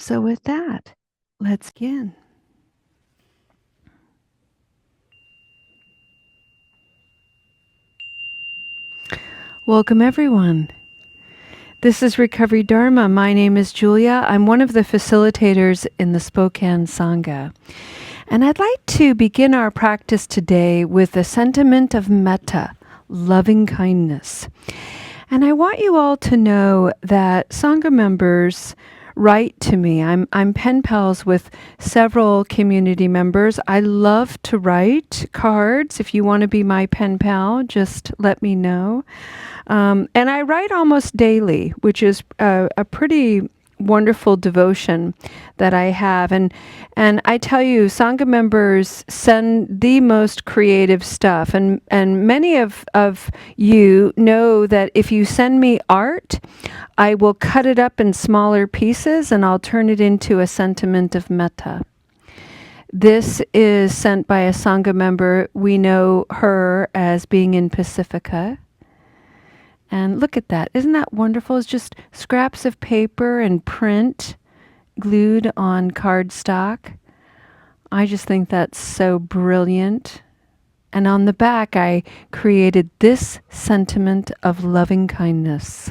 So with that, let's begin. Welcome everyone. This is Recovery Dharma. My name is Julia. I'm one of the facilitators in the Spokane Sangha. And I'd like to begin our practice today with a sentiment of metta, loving kindness. And I want you all to know that Sangha members write to me. I'm pen pals with several community members. I love to write cards. If you want to be my pen pal, just let me know. And I write almost daily, which is a pretty wonderful devotion that I have. And I tell you, Sangha members send the most creative stuff. And many of you know that if you send me art, I will cut it up in smaller pieces and I'll turn it into a sentiment of metta. This is sent by a Sangha member. We know her as being in Pacifica. And look at that. Isn't that wonderful? It's just scraps of paper and print glued on cardstock. I just think that's so brilliant. And on the back, I created this sentiment of loving kindness.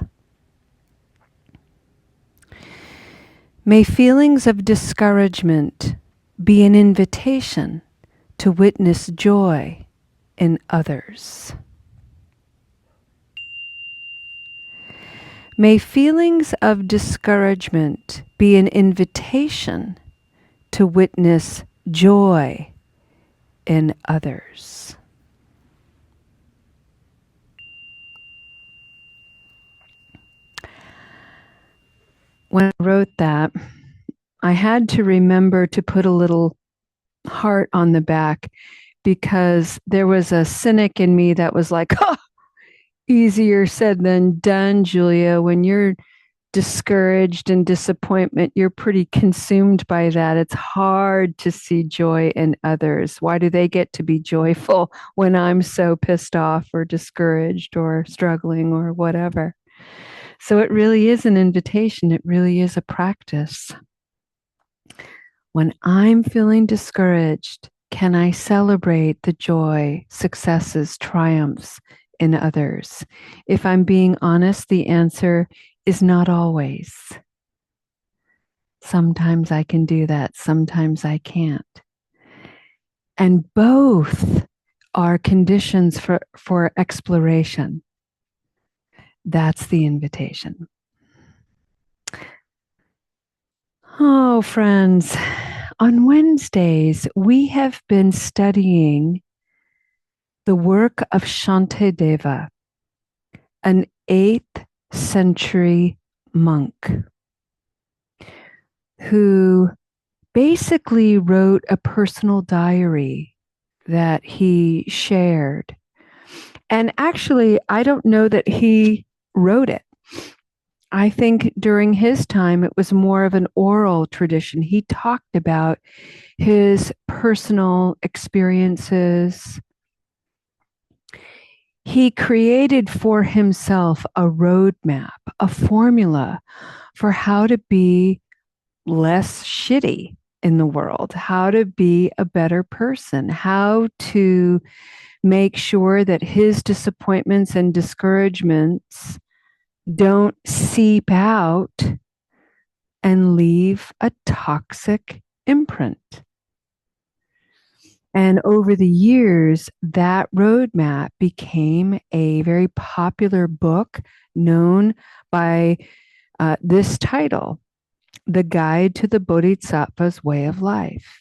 May feelings of discouragement be an invitation to witness joy in others. May feelings of discouragement be an invitation to witness joy in others. When I wrote that, I had to remember to put a little heart on the back because there was a cynic in me that was like, oh, easier said than done, Julia. When you're discouraged and disappointment, you're pretty consumed by that. It's hard to see joy in others. Why do they get to be joyful when I'm so pissed off or discouraged or struggling or whatever? So it really is an invitation. It really is a practice. When I'm feeling discouraged, can I celebrate the joy, successes, triumphs in others? If I'm being honest, the answer is not always. Sometimes I can do that, sometimes I can't. And both are conditions for exploration. That's the invitation. Oh, friends, on Wednesdays, we have been studying the work of Shantideva, an 8th century monk who basically wrote a personal diary that he shared. And actually, I don't know that he wrote it. I think during his time, it was more of an oral tradition. He talked about his personal experiences. He created for himself a roadmap, a formula for how to be less shitty in the world, how to be a better person, how to make sure that his disappointments and discouragements don't seep out and leave a toxic imprint. And over the years, that roadmap became a very popular book known by this title, The Guide to the Bodhisattva's Way of Life.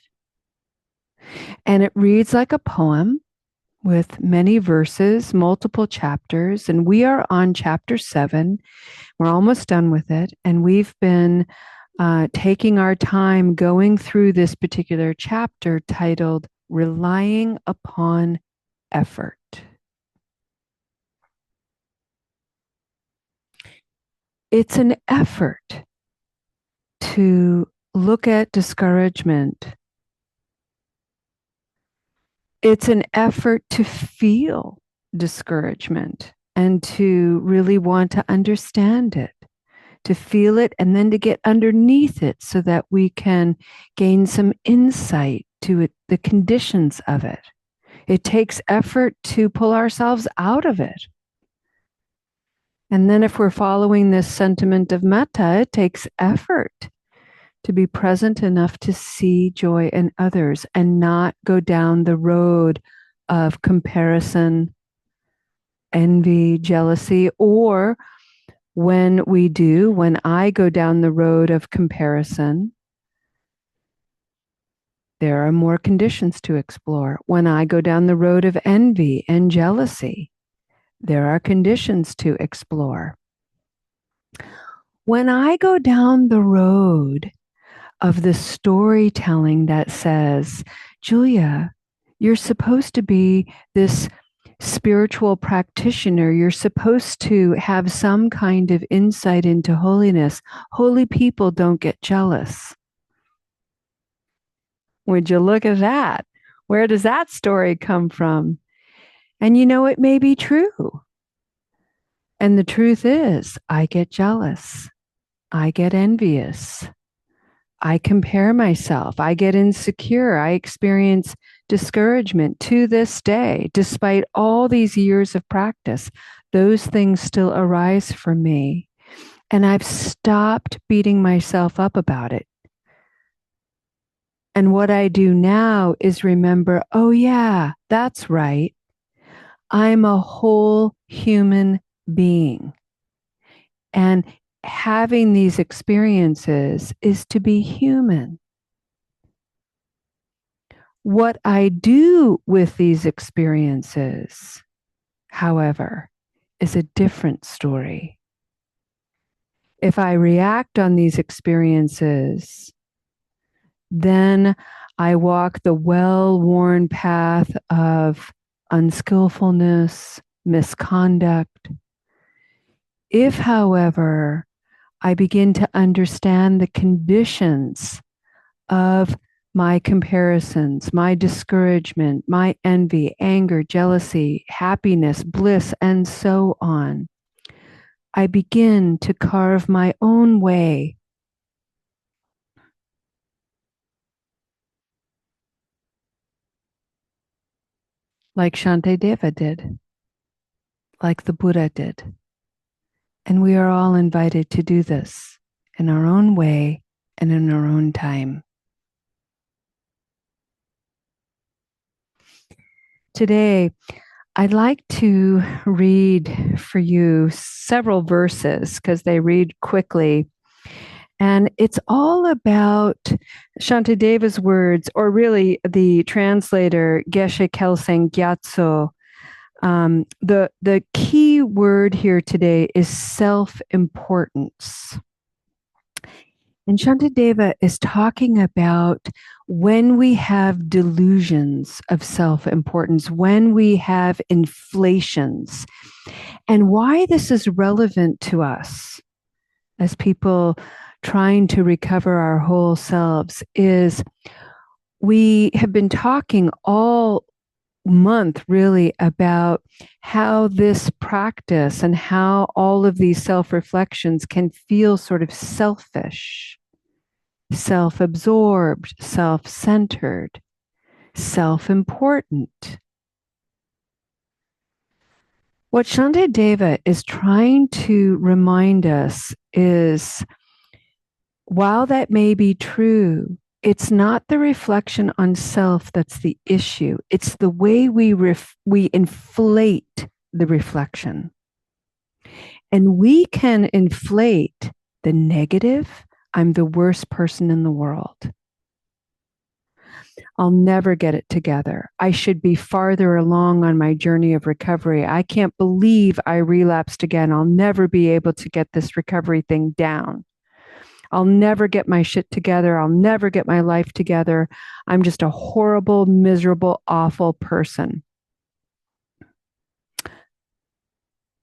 And it reads like a poem with many verses, multiple chapters, and we are on chapter 7. We're almost done with it, and we've been taking our time going through this particular chapter titled Relying Upon Effort. It's an effort to look at discouragement. It's an effort to feel discouragement and to really want to understand it, to feel it and then to get underneath it so that we can gain some insight to it, the conditions of it. It takes effort to pull ourselves out of it. And then if we're following this sentiment of metta, it takes effort to be present enough to see joy in others and not go down the road of comparison, envy, jealousy, or when I go down the road of comparison, there are more conditions to explore. When I go down the road of envy and jealousy, there are conditions to explore. When I go down the road of the storytelling that says, Julia, you're supposed to be this spiritual practitioner. You're supposed to have some kind of insight into holiness. Holy people don't get jealous. Would you look at that? Where does that story come from? And it may be true. And the truth is, I get jealous. I get envious. I compare myself. I get insecure. I experience discouragement to this day. Despite all these years of practice, those things still arise for me. And I've stopped beating myself up about it. And what I do now is remember, oh yeah, that's right. I'm a whole human being. And having these experiences is to be human. What I do with these experiences, however, is a different story. If I react on these experiences, then I walk the well-worn path of unskillfulness, misconduct. If, however, I begin to understand the conditions of my comparisons, my discouragement, my envy, anger, jealousy, happiness, bliss, and so on, I begin to carve my own way. Like Shantideva did, like the Buddha did. And we are all invited to do this in our own way and in our own time. Today, I'd like to read for you several verses because they read quickly. And it's all about Shantideva's words, or really the translator, Geshe Kelsang Gyatso. The key word here today is self-importance. And Shantideva is talking about when we have delusions of self-importance, when we have inflations, and why this is relevant to us as people trying to recover our whole selves is we have been talking all month really about how this practice and how all of these self-reflections can feel sort of selfish, self-absorbed, self-centered, self-important. What Shantideva is trying to remind us is, while that may be true, it's not the reflection on self that's the issue. It's the way we inflate the reflection. And we can inflate the negative. I'm the worst person in the world. I'll never get it together. I should be farther along on my journey of recovery. I can't believe I relapsed again. I'll never be able to get this recovery thing down. I'll never get my shit together. I'll never get my life together. I'm just a horrible, miserable, awful person.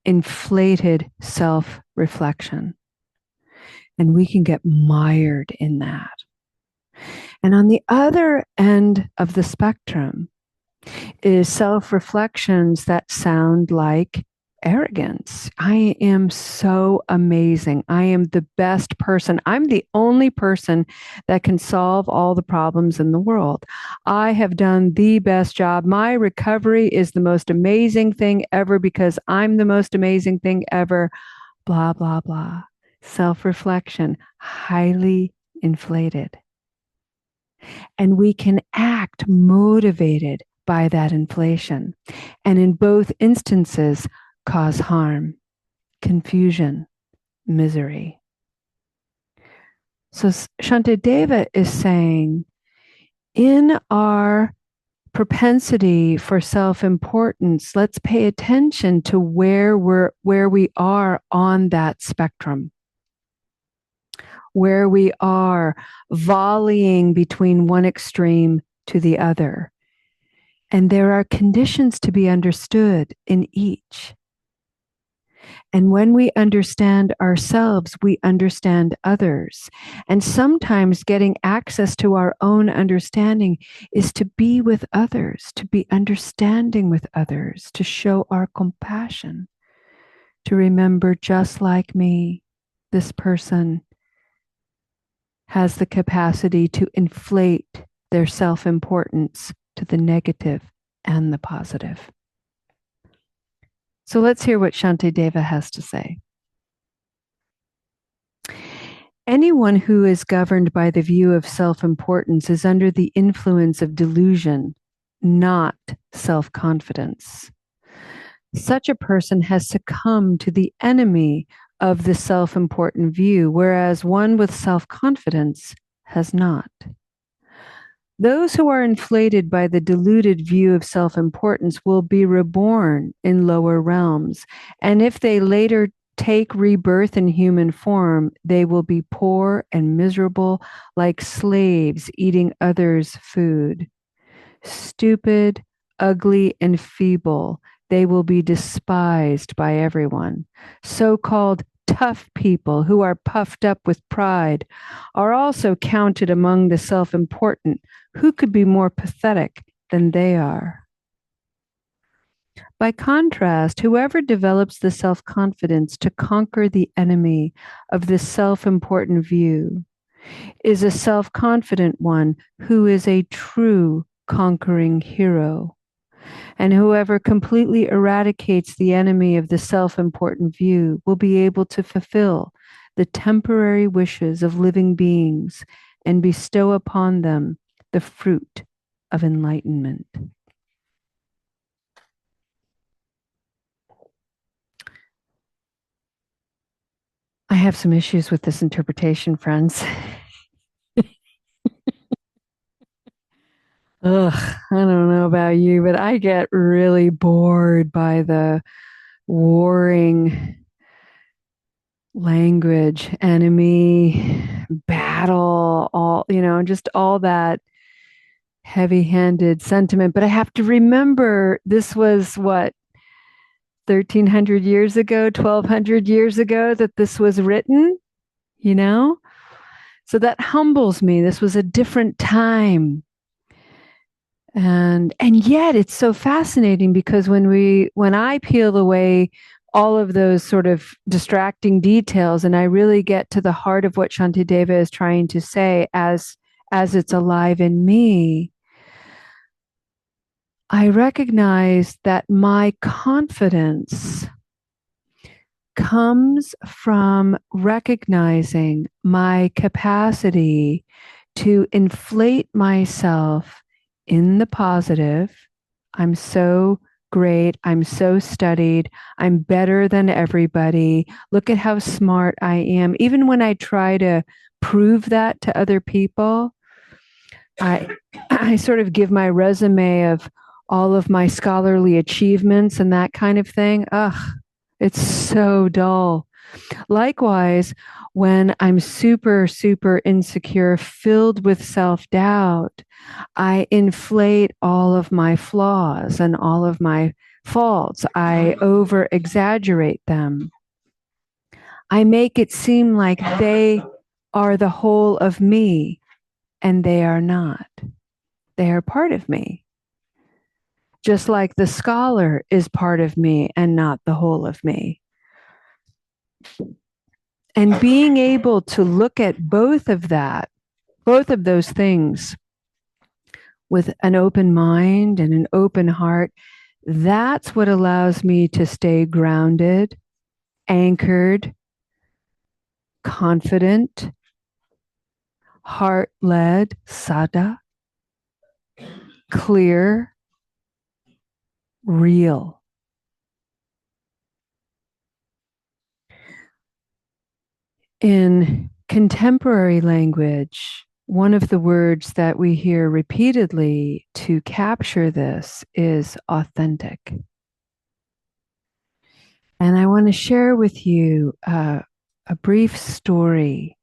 Inflated self-reflection. And we can get mired in that. And on the other end of the spectrum is self-reflections that sound like arrogance. I am so amazing. I am the best person. I'm the only person that can solve all the problems in the world. I have done the best job. My recovery is the most amazing thing ever because I'm the most amazing thing ever. Blah, blah, blah. Self reflection, highly inflated. And we can act motivated by that inflation. And in both instances, cause harm, confusion, misery. So Shantideva is saying, in our propensity for self-importance, let's pay attention to where we are on that spectrum, where we are volleying between one extreme to the other. And there are conditions to be understood in each. And when we understand ourselves, we understand others. And sometimes getting access to our own understanding is to be with others, to be understanding with others, to show our compassion, to remember just like me, this person has the capacity to inflate their self-importance to the negative and the positive. So let's hear what Shantideva has to say. Anyone who is governed by the view of self-importance is under the influence of delusion, not self-confidence. Such a person has succumbed to the enemy of the self-important view, whereas one with self-confidence has not. Those who are inflated by the deluded view of self-importance will be reborn in lower realms, and if they later take rebirth in human form, they will be poor and miserable like slaves eating others' food. Stupid, ugly, and feeble, they will be despised by everyone. So-called tough people who are puffed up with pride are also counted among the self-important. Who could be more pathetic than they are? By contrast, whoever develops the self-confidence to conquer the enemy of this self-important view is a self-confident one who is a true conquering hero. And whoever completely eradicates the enemy of the self-important view will be able to fulfill the temporary wishes of living beings and bestow upon them the fruit of enlightenment. I have some issues with this interpretation, friends. Ugh, I don't know about you, but I get really bored by the warring language, enemy, battle, all, just all that heavy-handed sentiment. But I have to remember this was what, 1,300 years ago, 1,200 years ago that this was written, So that humbles me. This was a different time. And yet it's so fascinating because when I peel away all of those sort of distracting details and I really get to the heart of what Shantideva is trying to say as it's alive in me, I recognize that my confidence comes from recognizing my capacity to inflate myself in the positive. I'm so great. I'm so studied. I'm better than everybody. Look at how smart I am. Even when I try to prove that to other people, I sort of give my resume of all of my scholarly achievements and that kind of thing. Ugh, it's so dull. Likewise, when I'm super, super insecure, filled with self-doubt, I inflate all of my flaws and all of my faults. I over-exaggerate them. I make it seem like they are the whole of me, and they are not. They are part of me. just like the scholar is part of me and not the whole of me. And being able to look at both of those things with an open mind and an open heart, that's what allows me to stay grounded, anchored, confident, heart-led, sada, clear, real. In contemporary language, one of the words that we hear repeatedly to capture this is authentic. And I want to share with you a brief story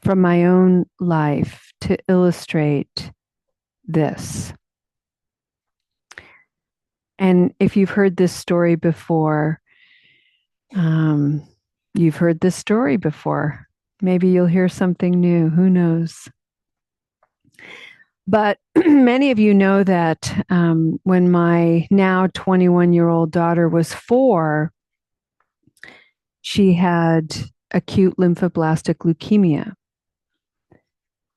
from my own life to illustrate this. And if you've heard this story before, you've heard this story before. Maybe you'll hear something new. Who knows? But many of you know that when my now 21-year-old daughter was 4, she had acute lymphoblastic leukemia,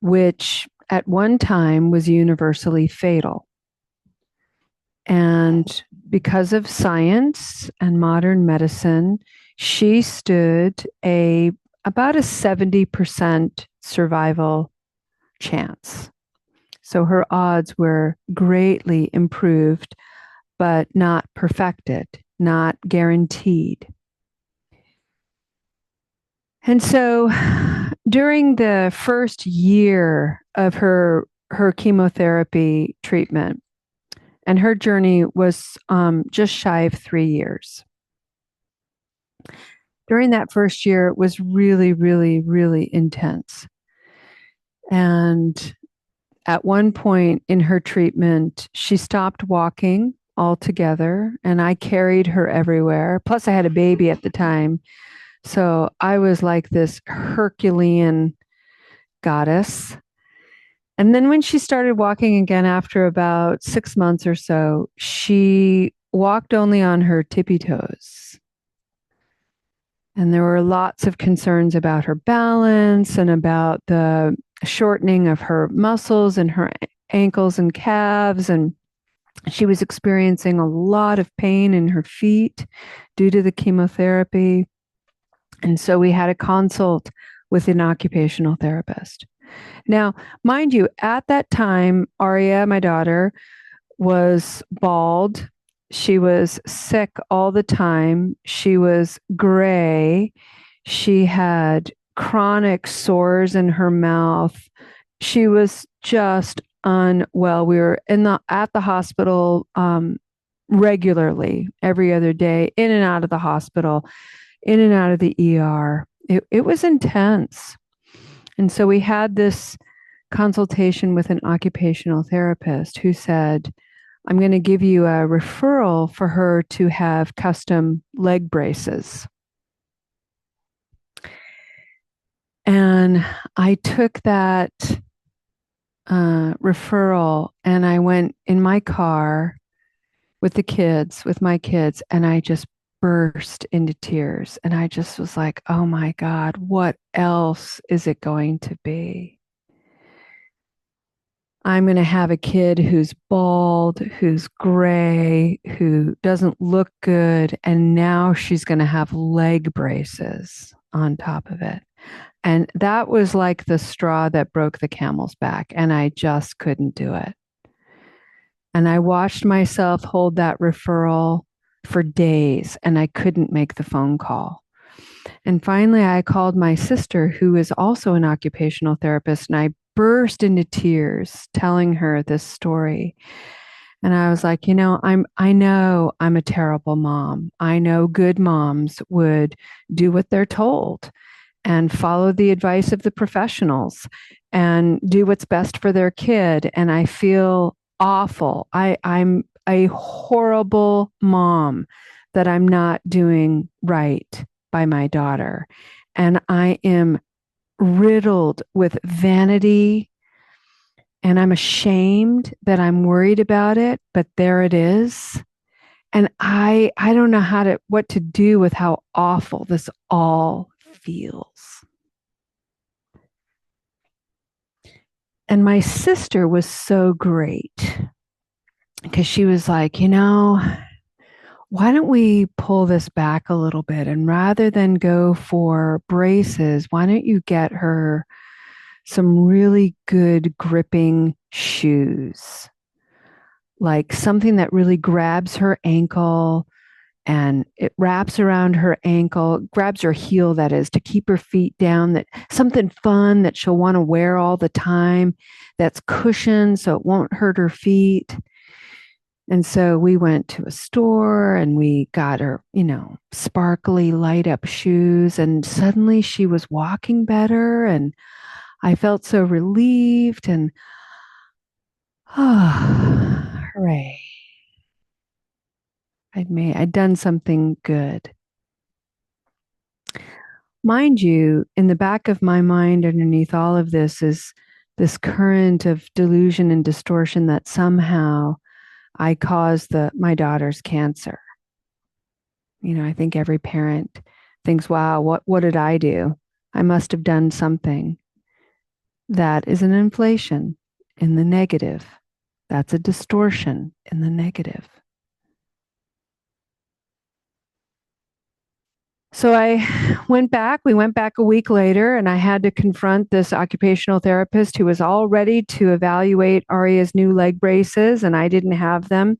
which at one time was universally fatal. And because of science and modern medicine, she stood about a 70% survival chance. So her odds were greatly improved, but not perfected, not guaranteed. And so during the first year of her chemotherapy treatment, and her journey was just shy of 3 years. During that first year, it was really, really, really intense. And at one point in her treatment, she stopped walking altogether, and I carried her everywhere. Plus, I had a baby at the time. So I was like this Herculean goddess. And then when she started walking again after about 6 months or so, she walked only on her tippy toes. And there were lots of concerns about her balance and about the shortening of her muscles and her ankles and calves. And she was experiencing a lot of pain in her feet due to the chemotherapy. And so we had a consult with an occupational therapist. Now, mind you, at that time, Aria, my daughter, was bald. She was sick all the time. She was gray. She had chronic sores in her mouth. She was just unwell. We were at the hospital regularly, every other day, in and out of the hospital, in and out of the ER. It was intense. And so we had this consultation with an occupational therapist who said, I'm going to give you a referral for her to have custom leg braces. And I took that referral and I went in my car with my kids, and I just burst into tears. And I just was like, oh my God, what else is it going to be? I'm going to have a kid who's bald, who's gray, who doesn't look good. And now she's going to have leg braces on top of it. And that was like the straw that broke the camel's back. And I just couldn't do it. And I watched myself hold that referral for days, and I couldn't make the phone call. And finally, I called my sister, who is also an occupational therapist, and I burst into tears telling her this story. And I was like, I know I'm a terrible mom. I know good moms would do what they're told and follow the advice of the professionals and do what's best for their kid. And I feel awful. I'm a horrible mom that I'm not doing right by my daughter. And I am riddled with vanity And I'm ashamed that I'm worried about it, but there it is. And I don't know what to do with how awful this all feels. And my sister was so great because she was like, why don't we pull this back a little bit? And rather than go for braces, why don't you get her some really good gripping shoes? Like something that really grabs her ankle and it wraps around her ankle, grabs her heel, that is, to keep her feet down, that something fun that she'll want to wear all the time, that's cushioned so it won't hurt her feet. And so we went to a store and we got her, sparkly light up shoes. And suddenly she was walking better. And I felt so relieved and, hooray. I'd done something good. Mind you, in the back of my mind, underneath all of this is this current of delusion and distortion that somehow I caused my daughter's cancer. I think every parent thinks, wow, what did I do? I must have done something. That is an inflation in the negative. That's a distortion in the negative. So we went back a week later, and I had to confront this occupational therapist who was all ready to evaluate Aria's new leg braces, and I didn't have them.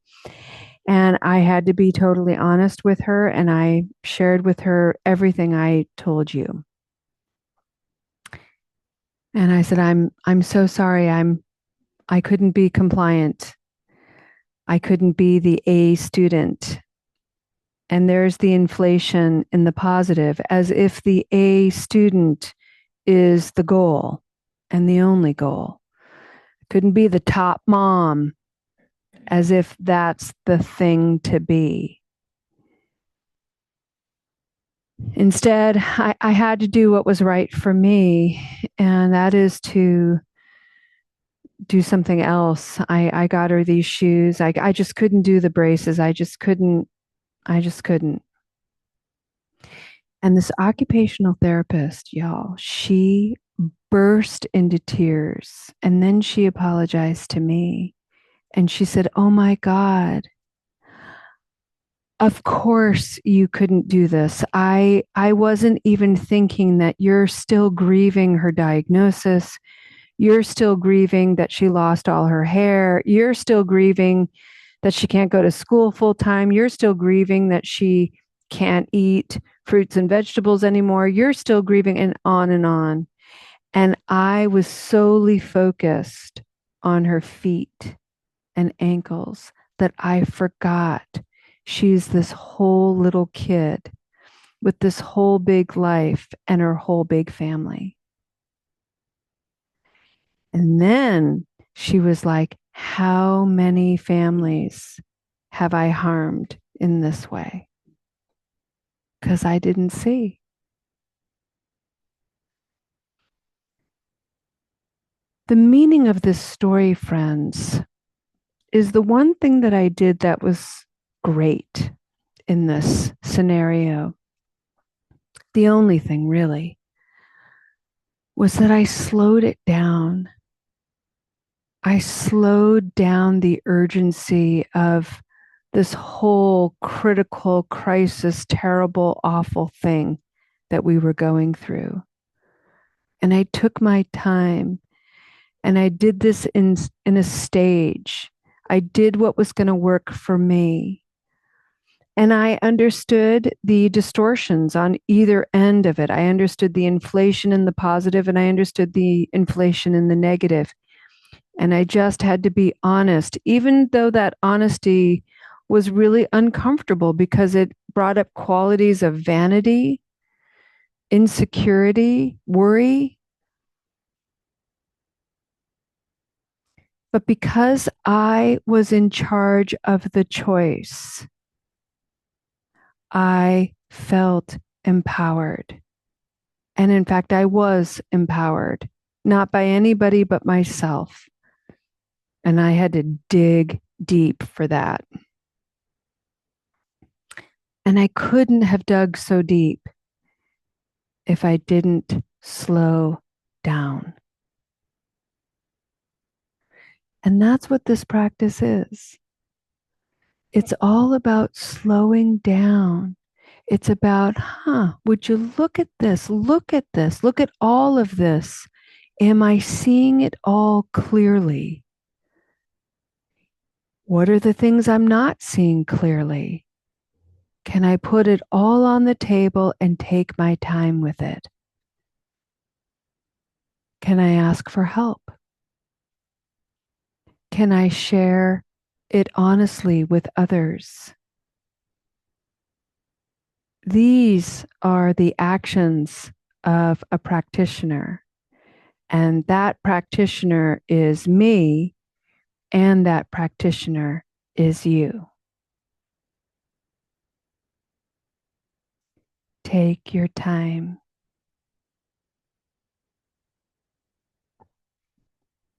And I had to be totally honest with her, and I shared with her everything I told you. And I said, I'm so sorry. I couldn't be compliant. I couldn't be the A student. And there's the inflation in the positive, as if the A student is the goal and the only goal. Couldn't be the top mom, as if that's the thing to be. Instead, I had to do what was right for me, and that is to do something else. I got her these shoes. I just couldn't do the braces. I just couldn't. I just couldn't. And this occupational therapist, y'all, she burst into tears. And then she apologized to me. And she said, "Oh my God, of course you couldn't do this. I wasn't even thinking that you're still grieving her diagnosis. You're still grieving that she lost all her hair. You're still grieving that she can't go to school full time. You're still grieving that she can't eat fruits and vegetables anymore. You're still grieving," and on and on. And I was solely focused on her feet and ankles that I forgot she's this whole little kid with this whole big life and her whole big family. And then she was like, how many families have I harmed in this way? Because I didn't see. The meaning of this story, friends, is the one thing that I did that was great in this scenario. The only thing really was that I slowed it down. I slowed down the urgency of this whole critical crisis, terrible, awful thing that we were going through. And I took my time and I did this in a stage. I did what was going to work for me. And I understood the distortions on either end of it. I understood the inflation in the positive and I understood the inflation in the negative. And I just had to be honest, even though that honesty was really uncomfortable because it brought up qualities of vanity, insecurity, worry. But because I was in charge of the choice, I felt empowered. And in fact, I was empowered, not by anybody but myself. And I had to dig deep for that. And I couldn't have dug so deep if I didn't slow down. And that's what this practice is. It's all about slowing down. It's about, would you look at this? Look at this. Look at all of this. Am I seeing it all clearly? What are the things I'm not seeing clearly? Can I put it all on the table and take my time with it? Can I ask for help? Can I share it honestly with others? These are the actions of a practitioner. And that practitioner is me, and that practitioner is you. Take your time.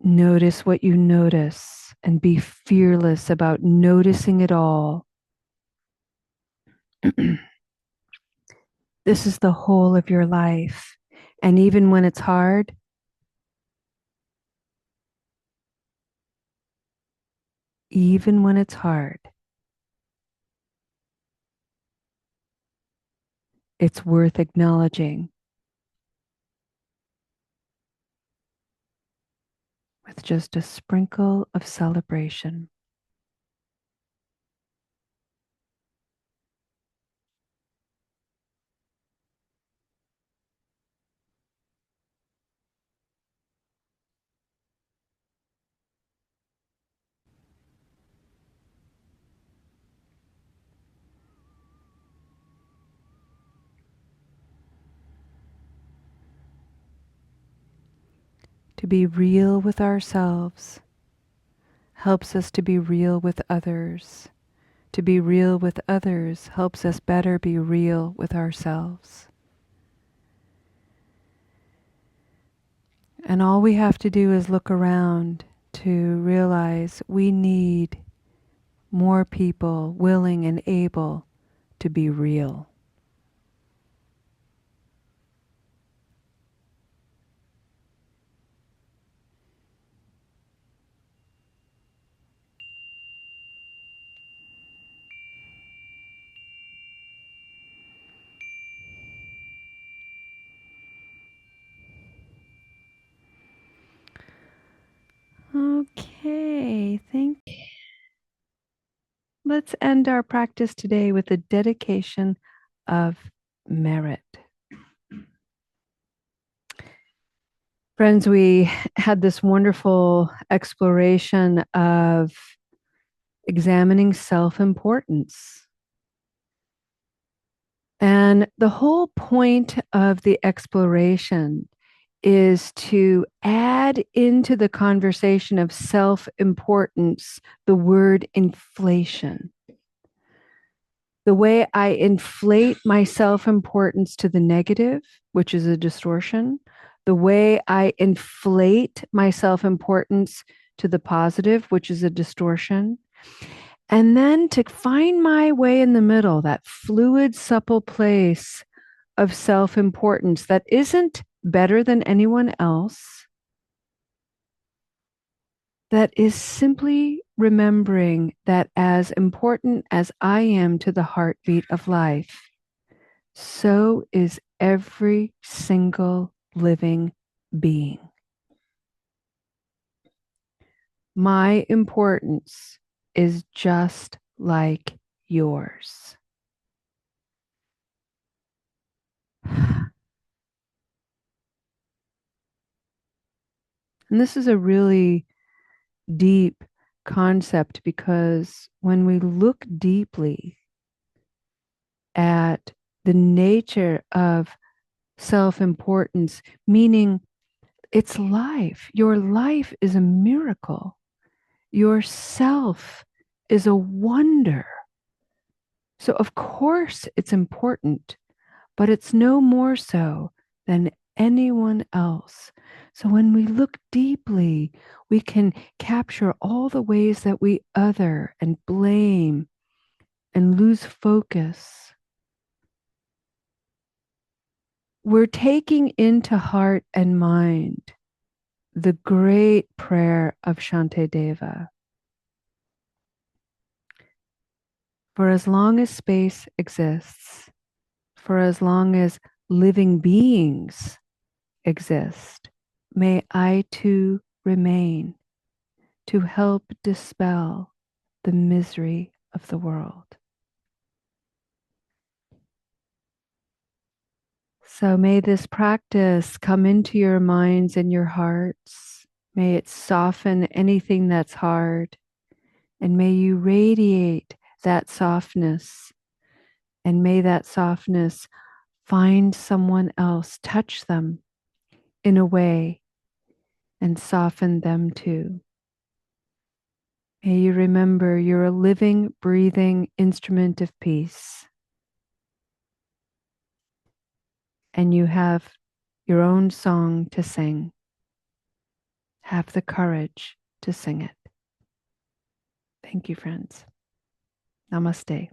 Notice what you notice and be fearless about noticing it all. This is the whole of your life. And even when it's hard, even when it's hard, it's worth acknowledging with just a sprinkle of celebration. To be real with ourselves helps us to be real with others. To be real with others helps us better be real with ourselves. And all we have to do is look around to realize we need more people willing and able to be real. Okay, thank you. Let's end our practice today with a dedication of merit. Friends, we had this wonderful exploration of examining self-importance. And the whole point of the exploration is to add into the conversation of self-importance the word inflation. The way I inflate my self-importance to the negative, which is a distortion, the way I inflate my self-importance to the positive, which is a distortion, and then to find my way in the middle, that fluid, supple place of self-importance that isn't better than anyone else, that is simply remembering that as important as I am to the heartbeat of life, so is every single living being. My importance is just like yours. And this is a really deep concept because when we look deeply at the nature of self-importance, meaning it's life. Your life is a miracle. Yourself is a wonder. So of course it's important, but it's no more so than anyone else. So when we look deeply, we can capture all the ways that we other and blame and lose focus. We're taking into heart and mind the great prayer of Shantideva. For as long as space exists, for as long as living beings exist, may I too remain to help dispel the misery of the world. So may this practice come into your minds and your hearts. May it soften anything that's hard. And may you radiate that softness. And may that softness find someone else, touch them in a way, and soften them too. May you remember you're a living, breathing instrument of peace. And you have your own song to sing. Have the courage to sing it. Thank you, friends. Namaste.